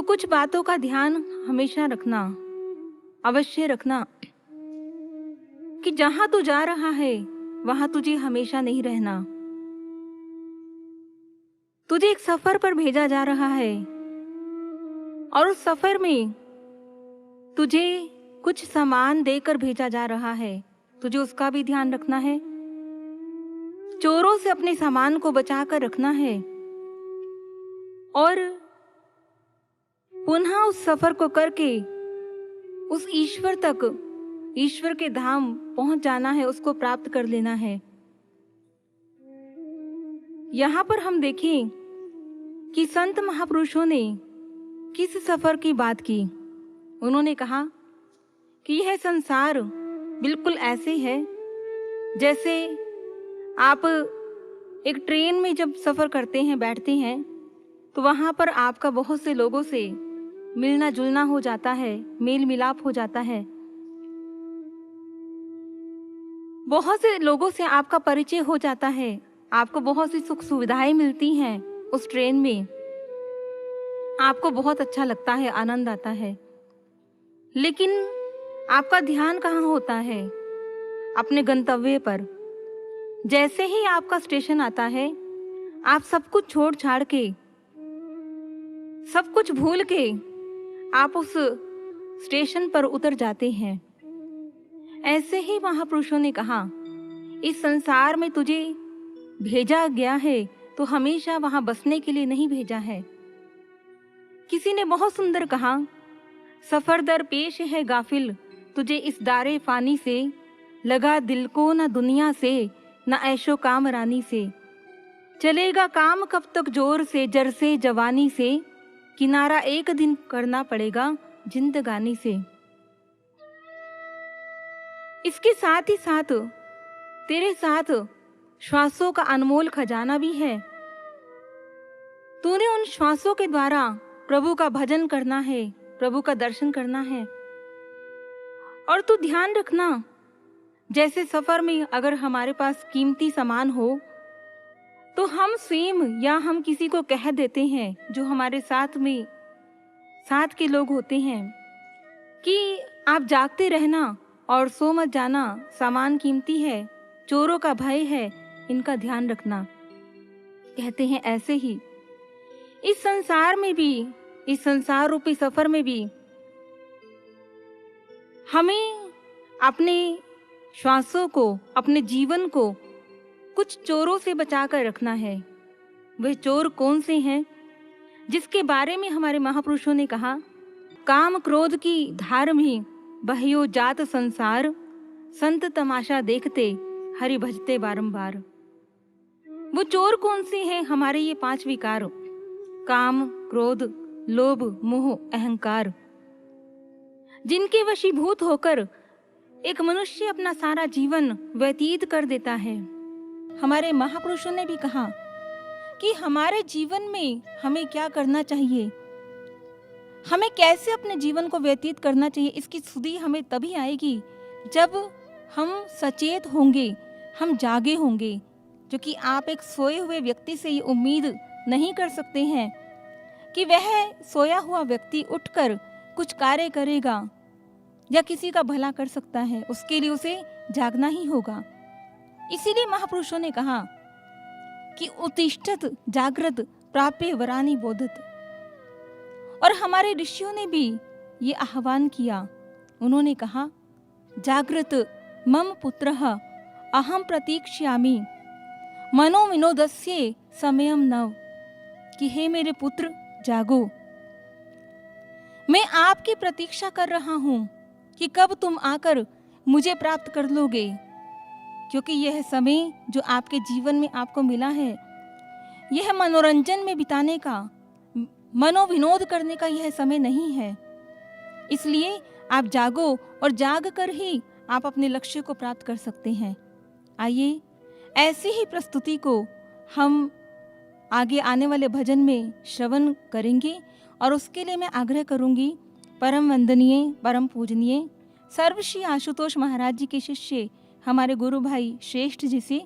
तो कुछ बातों का ध्यान हमेशा रखना, अवश्य रखना कि जहां तू जा रहा है वहां तुझे हमेशा नहीं रहना। तुझे एक सफर पर भेजा जा रहा है और उस सफर में तुझे कुछ सामान देकर भेजा जा रहा है। तुझे उसका भी ध्यान रखना है। चोरों से अपने सामान को बचा कर रखना है और पुनः उस सफर को करके उस ईश्वर तक, ईश्वर के धाम पहुंच जाना है, उसको प्राप्त कर लेना है। यहां पर हम देखें कि संत महापुरुषों ने किस सफर की बात की। उन्होंने कहा कि यह संसार बिल्कुल ऐसे है जैसे आप एक ट्रेन में जब सफर करते हैं, बैठते हैं, तो वहां पर आपका बहुत से लोगों से मिलना जुलना हो जाता है, मेल मिलाप हो जाता है। बहुत से लोगों से आपका परिचय हो जाता है, आपको बहुत सी सुख सुविधाएं मिलती हैं उस ट्रेन में, आपको बहुत अच्छा लगता है, आनंद आता है। लेकिन आपका ध्यान कहाँ होता है? अपने गंतव्य पर। जैसे ही आपका स्टेशन आता है, आप सब कुछ छोड़ छाड़ के, सब कुछ भूल के आप उस स्टेशन पर उतर जाते हैं। ऐसे ही महापुरुषों ने कहा, इस संसार में तुझे भेजा गया है तो हमेशा वहां बसने के लिए नहीं भेजा है। किसी ने बहुत सुंदर कहा, सफर दर पेश है गाफिल, तुझे इस दारे फानी से, लगा दिल को न दुनिया से, न ऐशो काम रानी से। चलेगा काम कब तक जोर से, जर से जवानी से, किनारा एक दिन करना पड़ेगा जिंदगानी से। इसके साथ ही साथ तेरे साथ श्वासों का अनमोल खजाना भी है। तूने उन श्वासों के द्वारा प्रभु का भजन करना है, प्रभु का दर्शन करना है। और तू ध्यान रखना, जैसे सफर में अगर हमारे पास कीमती सामान हो तो हम स्वयं या हम किसी को कह देते हैं, जो हमारे साथ के लोग होते हैं, कि आप जागते रहना और सो मत जाना, सामान कीमती है, चोरों का भय है, इनका ध्यान रखना। कहते हैं ऐसे ही इस संसार में भी, इस संसार रूपी सफर में भी हमें अपने श्वासों को, अपने जीवन को कुछ चोरों से बचा कर रखना है। वे चोर कौन से हैं? जिसके बारे में हमारे महापुरुषों ने कहा, काम क्रोध की धार में बहयो जात संसार, संत तमाशा देखते हरि भजते बारंबार। वो चोर कौन से हैं? हमारे ये 5 विकार, काम, क्रोध, लोभ, मोह, अहंकार, जिनके वशीभूत होकर एक मनुष्य अपना सारा जीवन व्यतीत कर देता है। हमारे महापुरुषों ने भी कहा कि हमारे जीवन में हमें क्या करना चाहिए, हमें कैसे अपने जीवन को व्यतीत करना चाहिए। इसकी सुधि हमें तभी आएगी जब हम सचेत होंगे, हम जागे होंगे। जो कि आप एक सोए हुए व्यक्ति से ये उम्मीद नहीं कर सकते हैं कि वह सोया हुआ व्यक्ति उठकर कुछ कार्य करेगा या किसी का भला कर सकता है। उसके लिए उसे जागना ही होगा। इसीलिए महापुरुषों ने कहा कि उत्तिष्ठत जागृत प्राप्य वरानि बोधत। और हमारे ऋषियों ने भी ये आह्वान किया। उन्होंने कहा, जागृत मम पुत्रः अहम प्रतीक्ष्यामि मनो विनोदस्य समयम नव। कि हे मेरे पुत्र, जागो, मैं आपकी प्रतीक्षा कर रहा हूं कि कब तुम आकर मुझे प्राप्त कर लोगे। क्योंकि यह समय जो आपके जीवन में आपको मिला है, यह मनोरंजन में बिताने का, मनोविनोद करने का यह समय नहीं है। इसलिए आप जागो और जाग कर ही आप अपने लक्ष्य को प्राप्त कर सकते हैं। आइए ऐसी ही प्रस्तुति को हम आगे आने वाले भजन में श्रवण करेंगे। और उसके लिए मैं आग्रह करूंगी परम वंदनीय, परम पूजनीय सर्वश्री आशुतोष महाराज जी के शिष्य हमारे गुरु भाई श्रेष्ठ जी से